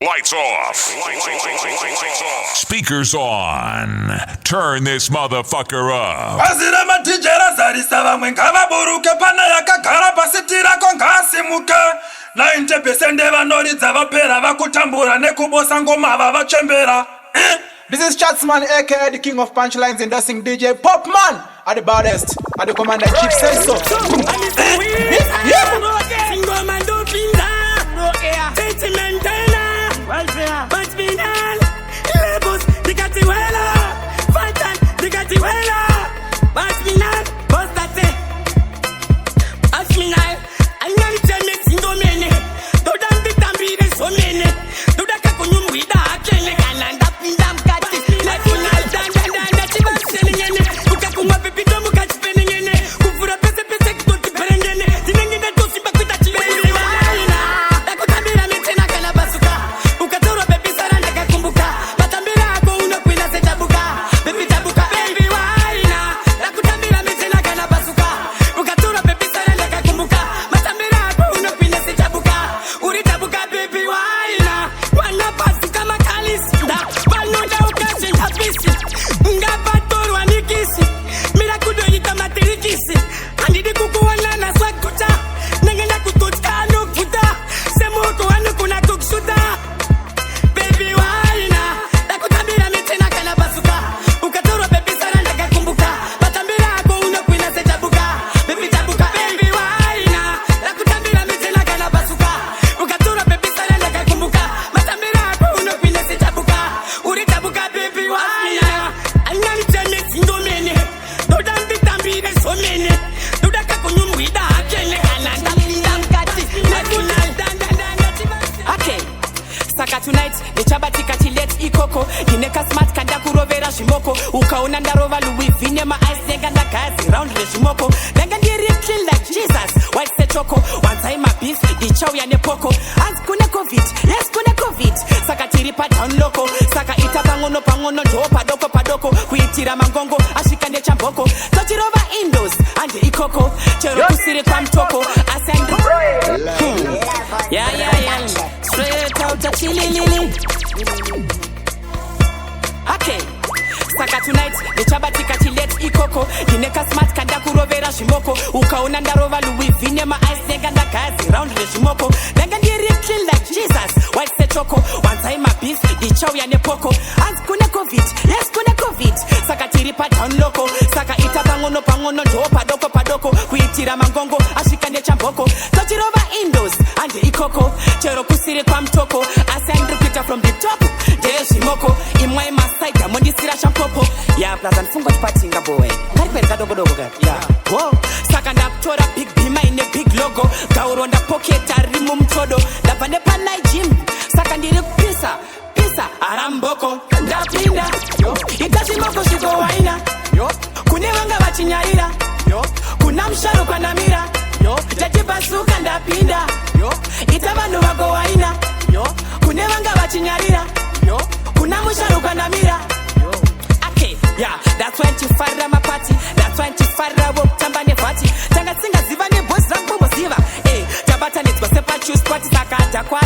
Lights off. Speakers on. Turn this motherfucker up. Azira matijera zarisa vamwe ngavaburuke pana yakagara pasitira kongasimuke 90% vanoridza vapera vakutambura nekubosa ngoma vavachembera. This is Chatsman, aka the king of punchlines, endorsing DJ Popman at the baddest. At the commander in chief says so. Tonight, the chabatika chilet ikoko Gineka smart kanda kurovera shimoko Ukaona ndarova Louis Vuitton my eyes nega na kazi round the shimoko Nega ndiri clean like Jesus White set choco One time a beef Ichao ya nepoko Ans kune covid Yes kune covid Saka tiripa down loko Saka ita pangono Jo padoko Kuitira mangongo Ashikane chamboko Tochirova indos Ande ikoko Chero kusiri kwa mtoko Asendo Yeah Straight out of Chili. Okay. Saka tonight, the chabatika chilet ikoko Gineka smart kanda kurovera shimoko Ukaona ndarova Louis Vuitton my eyes nega na kazi round the shimoko Nega ndiri clean like Jesus White set choco One time a beef Ichao ya nepoko Ans kune covid Yes kune covid Saka tiripa down loko Saka ita pangono Jo padoko Kuitira mangongo Ashikane chamboko Tochirova indos Ande ikoko Chero kusiri kwa mtoko Asandru Peter from the top Deo shimoko Imwai masaita Mondisira shampopo Ya plaza nfungo tupatinga boy Ngari kweli kadogo gati Ya Wow Saka ndaptora big bima ine big logo Gauro nda pocket arimu mtodo Dapane panai gym Saka ndiri pisa Aramboko Ndapinda Itachimoko shiko waina Kune wanga wachinyarira Kuna msharo kwa namira Jajibasuka ndapinda Itabanu wako waina Kune wanga wachinyarira Kuna msharo kwa namira Okay, yeah, that's when chifara mapati That's when chifara woptamba ne fati Tanga singa ziva ne boss rambo ziva Tabata netwa sepa choose party Saka atakwa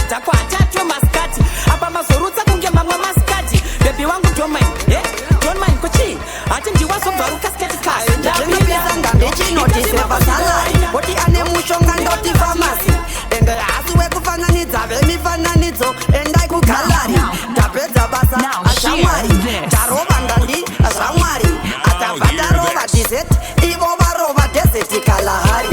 Tatwe maskati Aba mazoruta kunge mama maskati Baby wangu don't mind kochi Ati njiwa sobaruka sketi kasi Ndapinda Ngambechi notice never salary Oti ane mushonga ndoti pharmacy Ende asiwe kufananidza Vemifananidzo Endai kugalari Tapedza basa ashamwari Tarova ndandi ashamwari Atavata desert Ivo varova desert kalahari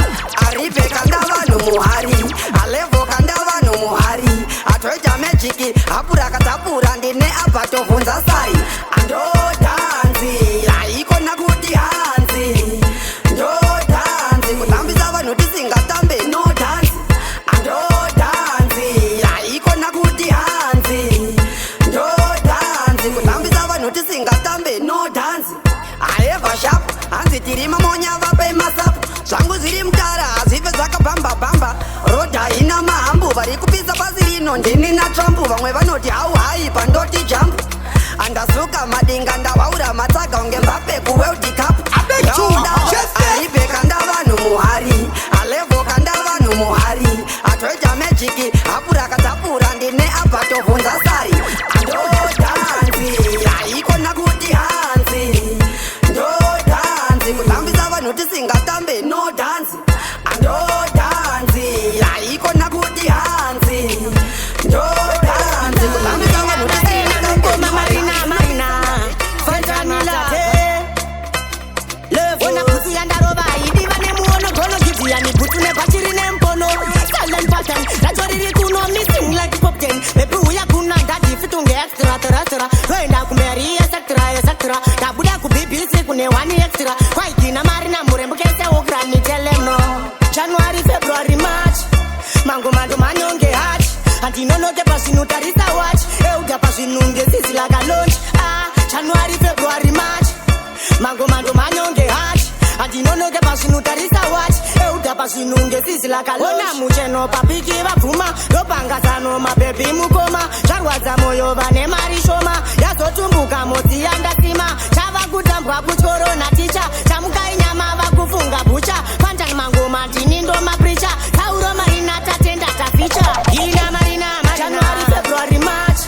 Arive kanda vanu muhari Alevo kanda vanu muhari Atoita magic Apura katapura ndine apato vunza sari Ando danzi Aiko nakuti hanzi Ando danzi Kutambisa vanu tisingatambe no danzi Ando danzi Aiko nakuti hanzi Ando danzi Kutambisa vanu tisingatambe no danzi Aeva sharp Hanzi tirima monya vape masapu Zvangu ziri mtara Azive zaka bamba Roda ina mahambu Vari kupisa pasi rino Ndini na Trump Vamwe vanoti hau hai Pandoti jump Andasuka madinga Ndawaura matsaga Unge Mbappe kuwe utikapu Aribe kanda vanu muhari Alevo kanda vanu muhari Atoita magic Apura katapura Ndine apato nzasari andodanzi aikona kuti hanzi ndodanzi kutambisa vanhu tisingatambe no danzi andodanzi aikona kuti hanzi ndodanzi kutambisa vanhu tisingatambe marina fantanilate levona kuti yandarova idi vane muono gono gidiani butu nebachiri nempono silent pattern ratoriri kuno missing like pop 10 baby uya kuna ndadi fitunge extra terastra wenda kumeri etc dabuda ku BBC kune one extra kwaigina marina murembukese ograni telemno January February March mangomando manyonge hatch andinonoke pasinotarisa watch euda pasinunge sisi like a launch January February March mangomando manyonge hatch andinonoke pasinotarisa watch euda pasinunge sisi like a launch ona mucheno papiki vapfuma ndopangazano mabebi mukoma zvarwadza moyo vane mari shoma yazotumbuka motsi yandasima chava kutambwa kuchorona ticha chamukai nyama vakufunga bucha pandani mangoma ndini ndomapricha tauro marina tatenda taficha ina marina January February March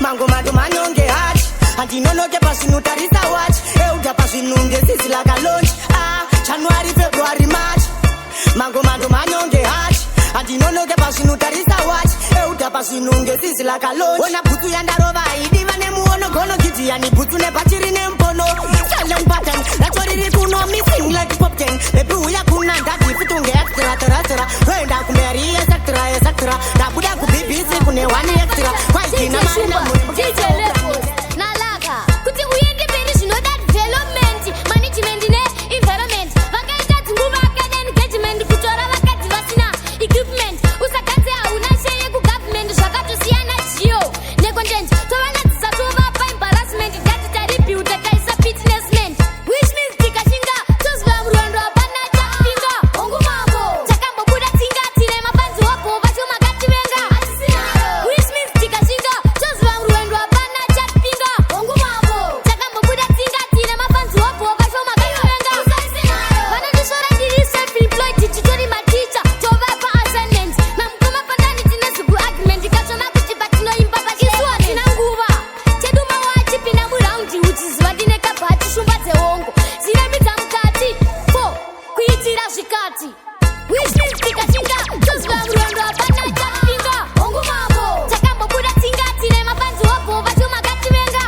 mangoma ndomanyonge hatch andinonoke pasinotarisa watch euda pasinunge sisi like a launch January February March mangoma ndomanyonge hatch andinonoke pasinotarisa watch euda pasinunge sisi like a launch ona butu yandarova idi vane muono gono gidiani butu nebachiri nempono silent pattern ratoriri kuno missing like pop 10 baby uya kuna ndadi fitunge extra terastra wenda kumeri etc dabuda ku BBC kune one extra kwaigina marina DJ Levels nalaka kuti uyende mberi zvinoda development management ne environment vakaita dzunguva akada engagement kutora vakadzi vasina equipment usagadze hauna sheye kugovernment zvakatosiyana jiyo necontent tovanadzisa tovapa embarrassment dati taribuilda taisa fitnessment which means tikashinga toziva murwendo hapana chapinga hongu mambo takambobuda tsinga tine mafanzi wapo vachomagativenga which means tikashinga toziva murwendo hapana chapinga hongu mambo takambobuda tsinga tine mafanzi wapo vachomagativenga vanondisora ndiri self-employed tichitori maticha tovapa assignment namukoma pandani tine zigu argument kachona kuti patinoimba pachisuwa tina nguva cheduma wachipinda muraundi uchiziva ndine kabhati shumba dzehongo ziremidza mukati 4 kuitira zvikati which means tikashinga toziva murwendo hapana chapinga hongu mambo takambobuda tsinga tine mafanzi wapo vachomagativenga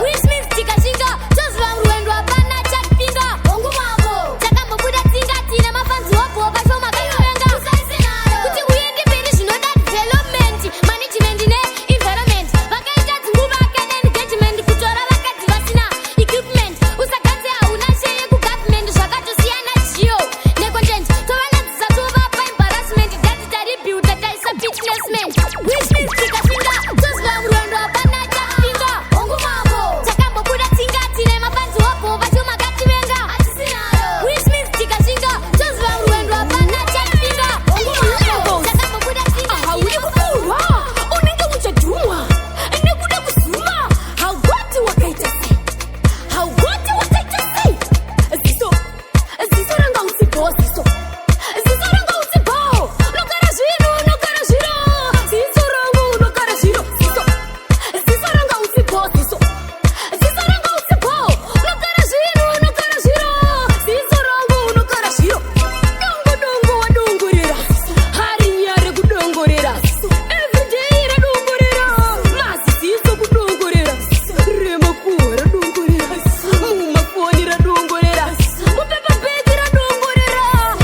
which means tikashinga toziva murwendo hapana chapinga hongu mambo takambobuda tsinga tine mafanzi wapo vachomagativenga kuti uende mberi zvinoda development management ne environment vakaita dzunguva akada engagement kutora vakadzi vasina equipment usagadze hauna sheye kugovernment zvakatosiyana jiyo necontent tovanadzisa tovapa embarrassment dati taribuilda taisa fitnessment which means tikashinga toziva murwendo hapana chapinga hongu mambo takambobuda tsinga tine mafanzi wapo vachomagativenga which means tikashinga toziva murwendo hapana chapinga hongu mambo takambobuda tsinga hauri kukurwa unenge uchadhumwa nekuda kuzuma haugoti wakaita sei ziso ranga usibo ziso ranga usibo nogara zvino ziso rangu nogara zvino ziso ranga usibo ziso ranga usibo nogara zvino ziso rangu nogara zvino dongo wadongorera hari nyare kudongorera everyday radongorera maziziso kudongorera remakuwa radongorera mumafoni radongorera mupepabheki radongorera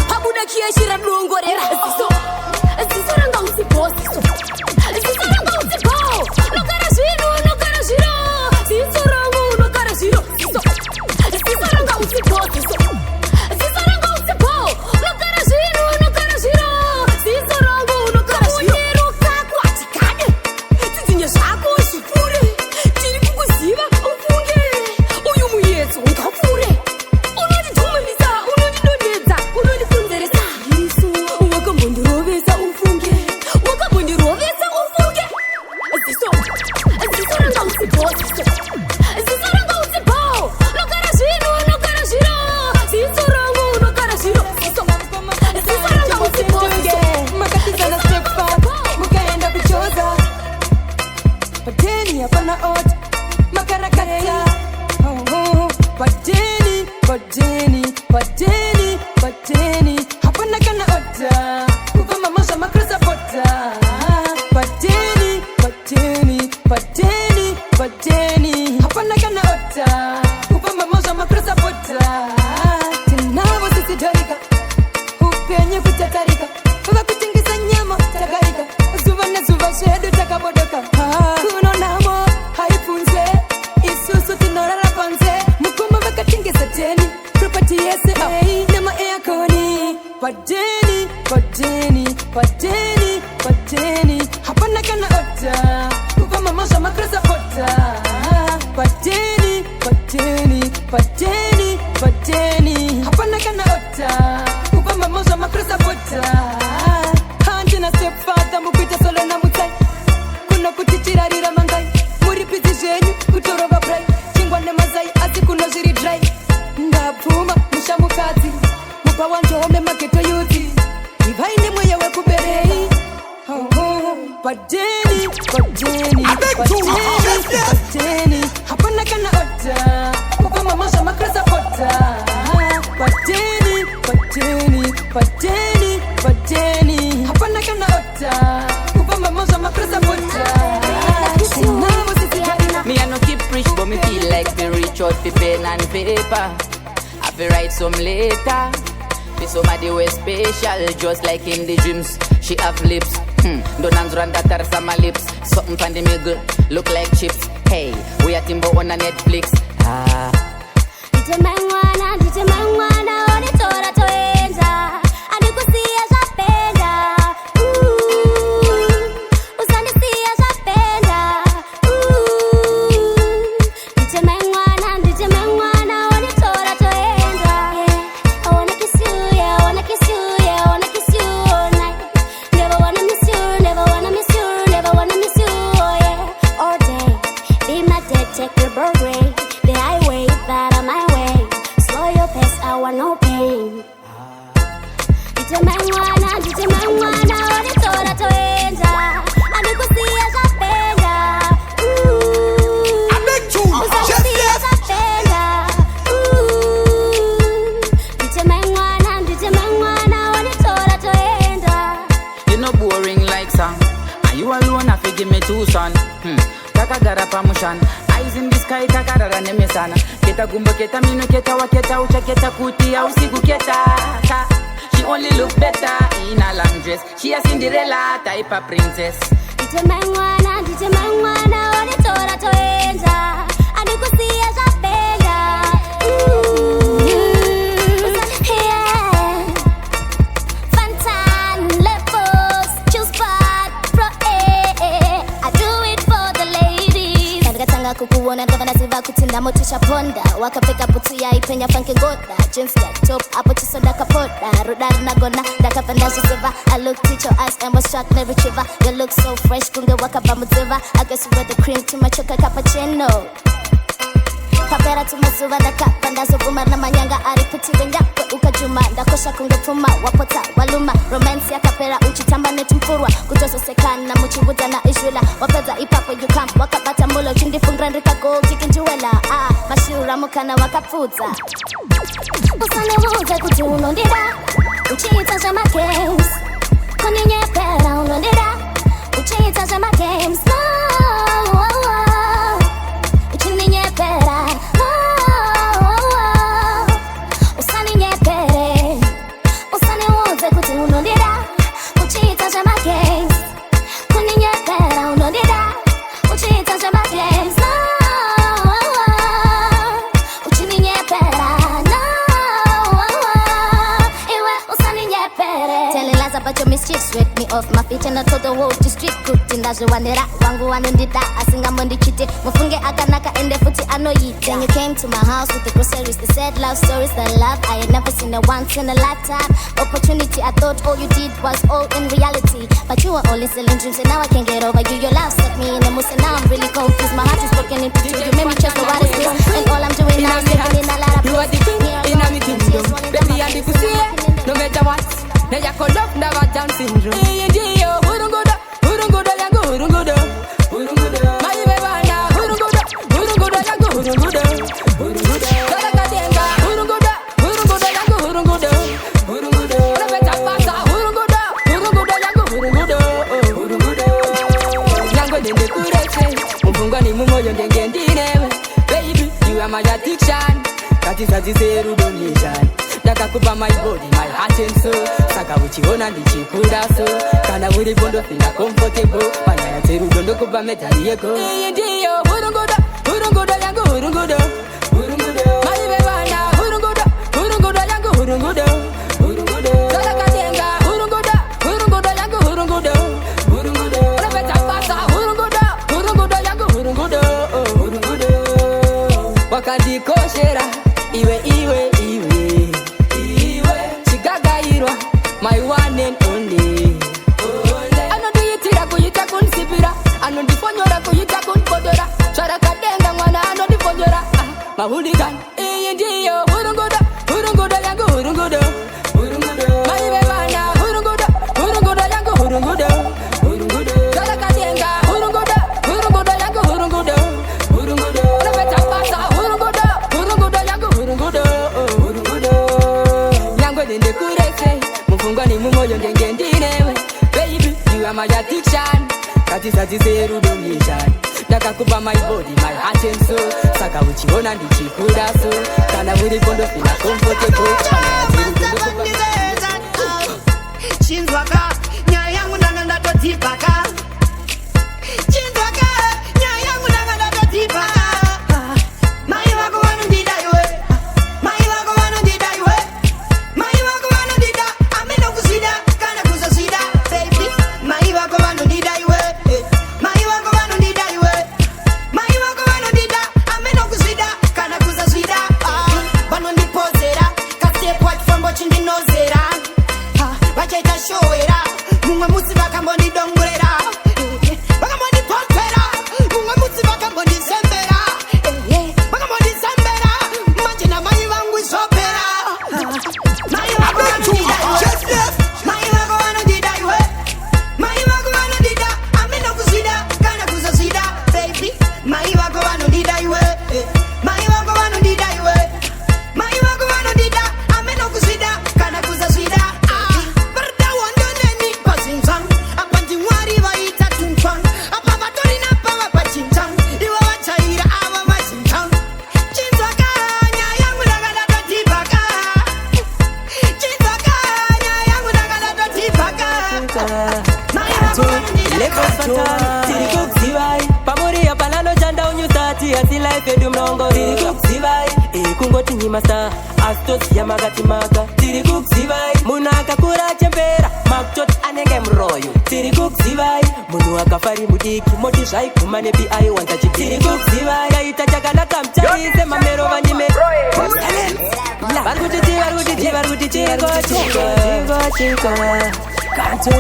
pabuda kiyeshi radongorera ziso ranga usibo ziso ranga usibo nogara zvino ziso rangu nogara zvino ziso ranga usibo ziso ranga usibo nogara zvino ziso rangu nogara zvino unyero kako hatikade tidzinye zvako zvikure tiri kukuziva ufunge uyu muyedzo ungapfure unondidhumanisa unondidonedza unondikonzeresa isu wakambondirovesa ufunge ziso ranga usibo ziso ranga usibo nogara zvino ziso rangu nogara zvino ziso ranga usibo makatizana step back mukaenda kuchoza Pateni hapana ota makarakata. Pateni, pateni, pateni, pateni hapana kana ota kuva mamasha makrasa pota. Pateni, pateni, pateni, pateni hapana kana ota kuva mamasha makrasa pota. Tinavo sisi tarika upenye kutatarika kuva kutingisa nyama tagarika zuva na zuva shedu takabodoka. Kuno namo haifunze isusu tinorara panze mukuma vakatingisa teni property yese nema airconi. Pateni, pateni, pateni, pateni hapana kana ota kuva mamasha makrasa pota. Pateni, pateni, pateni, pateni hapana kana ota kuva mamasha makrasa pota. Hanti na step father mukuita solo na mutai kuna kutichirarira mangai muripizi zhenyu kutorova brai chingwa nemazai asi kuno zviri dry ndapfuma mushamukadzi mupa wanjome mageto yuti ivaine mweya wekuberei. Pateni, pateni, pateni, pateni hapana kana ota kuva mamasha makrasa pota. Pateni, pateni, pateni, pateni hapana kana ota kuva mamasha makrasa pota. Me I no keep rich, but me feel like be rich out fi pen and paper. I fi write some later. Fi somebody way special, just like in the dreams. She have lips, don't hands run that are some lips. Something from the middle, look like chips. Hey, we are Timbo on a Netflix. DJ Mangwana, onitora toenza. Andikusia zapenda. Usanisia zapenda. DJ Mangwana, onitora toenza. I wanna kiss you, yeah, I wanna kiss you, yeah, I wanna kiss you all night. Never wanna miss you, never wanna miss you, never wanna miss you, oh yeah. All day, be my date, take your birthday. The highway that I'm my way. Slow your pace, I want no pain. DJ Mangwana, onitora toenza. Andikusia zapenda. Usanisia zapenda. DJ Mangwana, onitora toenza. You no boring like song, and you alone have to give me 2 son. Takagara pamushan, eyes in the sky, takagara nemesana. Keta gumbo, keta mino, keta waketa, ucha keta kuti, au sigu keta. She only look better in a long dress. She a Cinderella type of princess. DJ Mangwana, onitora toenza. Andikusia zapenda. Yeah. Fantan, levels, chill spot, pro I do it for the ladies. Tanga kukuona gavana ziva kutinda motisha ponda. Wakapeka putu ya ipenya funky goda. Jeans that top, apo chisoda kapoda. Rudar na gona, daka pandashi ziva. I looked at your eyes and was shocked, never retriever. You look so fresh, kunge waka bamuziva. I guess you got the cream to my chocolate cappuccino. Papera tumazuva ndakapa ndazoguma na manyanga ariputire nyakwe ukajuma ndakosha kungepfuma wapota waluma romance yakapera uchitamba netumfurwa kutososekana muchibuta na ishula wapedza ipapo you come wakabata mulo chindifungra ndikago tikinjuwela mashura mukana wakapfudza usanemuze kuti unondida uchiita zvamagames kuninyepera unondida uchiita zvamagames uchininyepera usaninyepere usaniudze kuti unondida uchiita zvamagames kuninyepera unondida uchiita zvamagames uchininyepera iwe usaninyepere telling lies about your mischiefs wake me off my feet and I told the whole district kuti ndazviwanira wangu wanondida asingamondichite mufunge akanaka ende futi anoyita. Then you came to my house with the groceries, they said love stories, the love I had never seen it once in a lifetime. Opportunity, I thought all you did was all in reality, but you were only selling dreams and now I can't get over you. Your love set me in a mood and now I'm really confused. My heart is broken into two. You made me trust the water space and all I'm doing now is living in a lot of you are the king in a meeting room. Baby, I'm the pussy, no matter what. Now you call up, now I down syndrome. Hey, yo, who don't go there, ya go, who don't go there. My mumoyo ndenge ndinewe. Baby, you are my addiction. Katisatize donation. Ndakakupa my body, my heart and soul. Saka uchiona ndichikunda so. Kana uri bondo feel comfortable. Panyaya zerudo ndokupa medali yeko. Iyi ndiyo hurungudo, hurungudo yangu hurungudo. Maibe wana hurungudo yangu hurungudo. Kalakatenga hurungudo yangu hurungudo. Unapeta pasa hurungudo yangu hurungudo. Wakandikoshera iwe chigagairwa my one and only. Anondiyitira kuyita kunsipira, anondifonyora kuyita kunkodora. Charakatenga mwana anondifonyora mahuligan. Iyi ndiyo hurungudo yangu hurungudo. Maibe bana hurungudo yangu hurungudo. Charakatenga hurungudo yangu hurungudo. Unapeta pasa hurungudo yangu hurungudo. Nyangwe dende kurese, mufungwani mumoyo ndenge ndinewe. Baby, you are my addiction. Katisatize donation. Ndakakupa my body, my heart and soul. Saka uchiona ndichikunda so. Kana uri bondo feel comfortable. Chinzwaka, nyaya yangu ndanga ndatotipaka. Chinzwaka, nyaya yangu ndanga ndatotipaka. Mai wako wanondida iwe. Mai wako wanondida iwe. Mai wako wanondida, ameno kusida, kana kusasida, baby. Mai wako wanondida iwe. Mai wako wanondida iwe. Mai wako wanondida, ameno kusida, kana kusasida. Vanondipozera, kasekwa chifambo chindinozera. Vachaita showera, mumwe musi vakambondidongorera. Vakambondipopera, mumwe musi vakambondizembera. Vakambondizembera, manje namai vangu izopera. Mai vako vanondida iwe. Mai vako vanondida iwe. Mai vako vanondida, ameno kusida, kana kusasida, baby. Mai vako vanondida iwe. Mai vako vanondida iwe. Mai vako vanondida, ameno kusida, kana kusasida. Kungoti nyimasa astos ya magati maga tiri kukzivai muna akakura chembera maktot anenge mroyo tiri kukzivai munu akafari mudiki moti zvai kumane pi wanza chitiri kukzivai kaita chakanaka mchaise mamero vanyime varikuti chiko kanto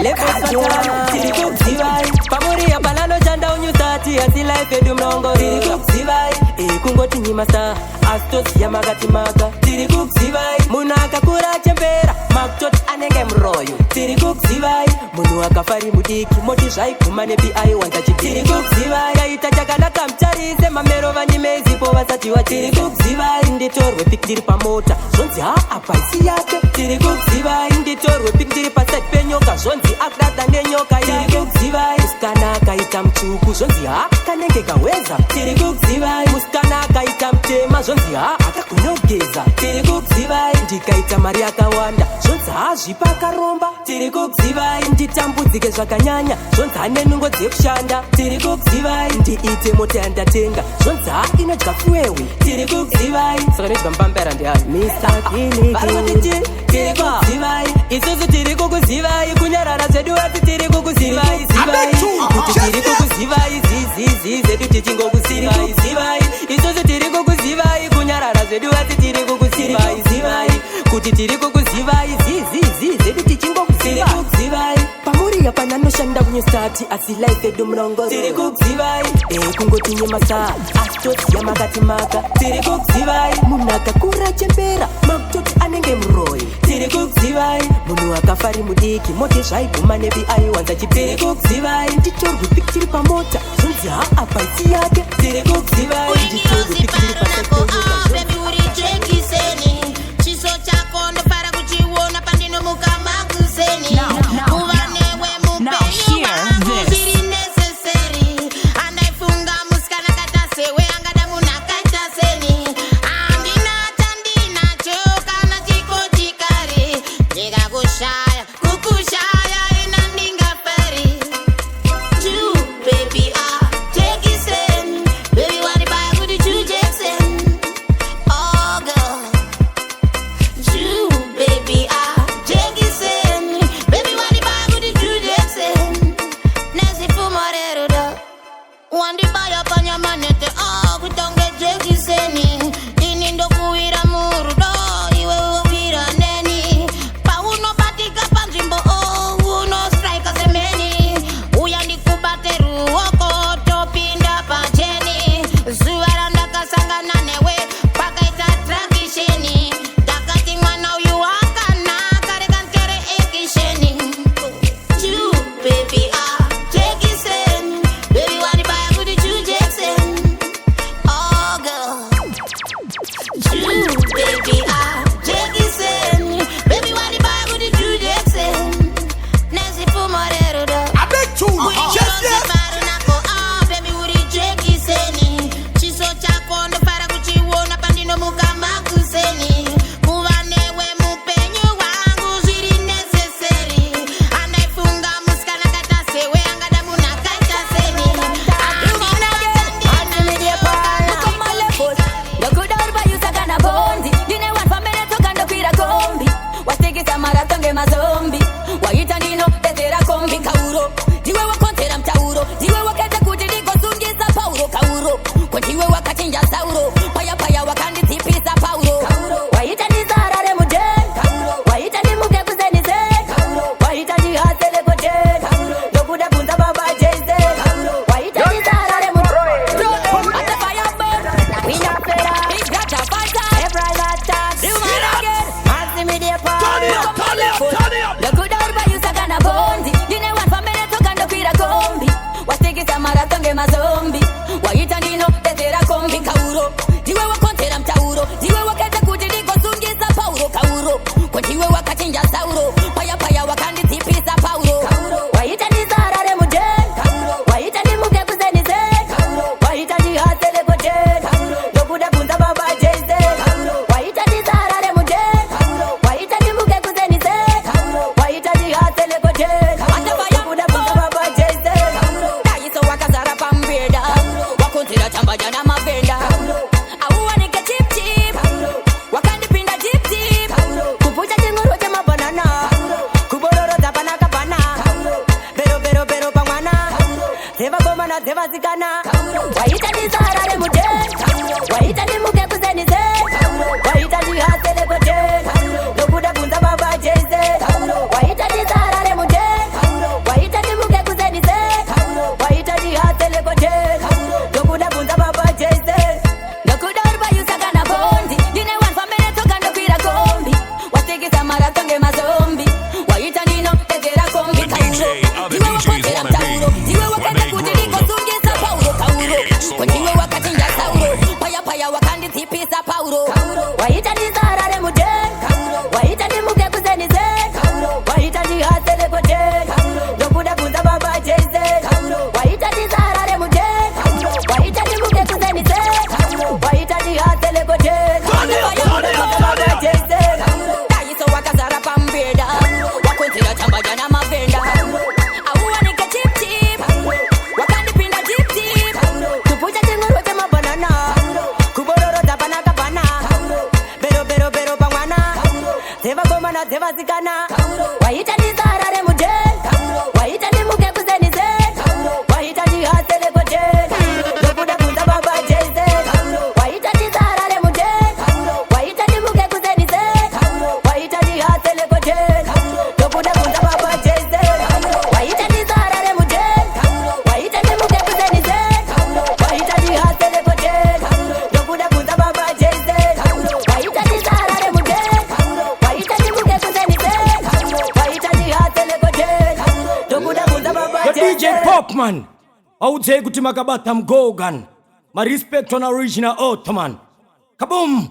leposatana tiri kukzivai pamuri ya balano chanda unyusati asi life edu mrongo tiri kukzivai kungoti nyimasa astos ya magati maga tiri kukzivai muna akakura chembera maktot anenge mroyo tiri kukzivai munu akafari mudiki moti zvai kumane pi wanza chitiri kukzivai kaita chakanaka mcharise mamero vanyimezipo vasati wa tiri kukzivai nditorwe pik ndiri pamota zvonzi apa isi yake tiri kukzivai nditorwe pik ndiri paside penyoka zvonzi akadada nenyoka tiri kukzivai musikana akaita mutsvuku zvonzi kanenge kaweza tiri kukzivai musikana akaita mutema zvonzi akakunogeza tiri kukzivai ndikaita mari yakawanda zvonzi zvipa akaromba tiri kukzivai nditambudzike zvakanyanya zvonzi nenungo dzekushanda tiri kukzivai ndiite mota yandatenga zvonzi inodya fuewe tiri kukzivai saka nodya mupambera ndiani varikutiti tiri kukzivai isusu tiri kukuzivai kunyarara zvedu ati tiri kukuzivai zivai kuti tiri kukuzivai zizizi zedu tichingokuzivai zivai isusu tiri kukuzivai kunyarara zvedu ati tiri kukuzivai zivai kuti tiri kukuzivai zizizi zedu tichingokuzivai pamuri yapananoshanda kunyusati asi life edu mrongo tiri kukuzivai kungoti nyemasa astos yamakati maka tiri kukuzivai munhu akakura chembera makutoti anenge muroyi tiri kukuzivai munhu akafari mudiki moti zvaiguma nevi aiwanza chitiri kukuzivai nditorwe pik tiri pamota zvonzi apa isi yake tiri kukuzivai nditorwe pik tiri pasajekiseni chiso chako ndofara kuchiona pandinomuka maguseni kuva newe mupenyu vangu zviri necessary andaifunga musika Wandibaya panyamanete kutonge jekiseni ini ndo kuwira murudo iwe uwira neni pauno batika panzimbo uno strike semeni uyandikubateru oko topinda pacheni zuwara ndakasangana newe pakaita trakisheni dakati mwana uyu wakana karekankere ekisheni you baby jekiseni baby wandibaya kuti you jekiseni oh girl you baby jekiseni baby wandibaya kuti you jekiseni nesifumorero do I bet you. Yes, yes. baby uri jekiseni chiso chako ndofara kuchiona pandino mukamakuseni kuva newe mupenyu wangu zviri necessary andaifunga musikana kaita sewe angada munhu akaita seni mazombi waita ndino dezera kombi kauro ndiwe wakontera mtauro ndiwe wakaita kuti ndigosungisa pauro kauro kondiwe wakachinja sauro paya paya wakanditipisa pauro waita ndizarare muden waita ndimuke kuzenize waita ndihasele koden ndokuda kunza baba jeze waita ndizarare muden atafaya bon winapera igata fanta every lata do my again asimidie pa mazombi waita ndino dezera kombi kauro ndiwe wakontera mtauro ndiwe wakaita kuti ndigosungisa pauro kauro kondiwe wakachinja sauro paya paya wakanditipisa pauro waita ndizarare muden waita ndimuke kuzenize waita ndihasele koden ndokuda kunza baba jeze waita ndizarare muden waita ndimuke kuzenize waita ndihasele koden ndokuda kunza baba jeze daiso wakazara pambeda wakontera chambanya na mavenda auwanike chip chip wakandipinda chip chip kupucha chingoro cha mabanana kubororo za panaka pana bero bero bero pamwana deva gomana deva zikana waita ndizarare muden waita ndimuke kuzenize waita ndihasele koden ndokuda kunza baba jeze waita ndizarare muden waita ndimuke kuzenize waita ndihasele koden ndokuda kunza baba jeze ndokuda urbayusakana bondi ndine wanfamene toka ndokwira kombi watikisa maratonge mazombi waita ndino dezera kombi kauro ndiwe wakontera mtauro ndiwe wakaita kuti ndigosungisa pauro kauro kondiwe wakachinja sauro paya paya wakanditipisa pauro waita ndizarare muden waita ndimuke kuzenize waita ndihasele koden ndokuda kunza baba jeze waita ndizarare muden waita ndimuke kuzenize waita ndihasele koden baba jeze daiso wakazara pambeda wakontera chambanya na mavenda auwanike chip chip wakandipinda chip chip kupucha chingoro cha mabanana kubororo za panaka pana bero bero bero pamwana deva gomana deva zikana waita ndizarare muden waita ndimuke kuzenize waita ndihasele koden ndokuda kunza baba jeze waita ndizarare muden waita ndimuke kuzenize waita ndihasele koden ndokuda kunza baba jeze waita ndizarare muden waita ndimuke kuzenize waita ndihasele koden ndokuda kunza baba jeze waita ndizarare muden waita ndimuke kuzenize waita ndihasele koden ndokuda kunza baba jeze DJ Popman auze kuti makabata mgogan ma respect on original Ottoman kaboom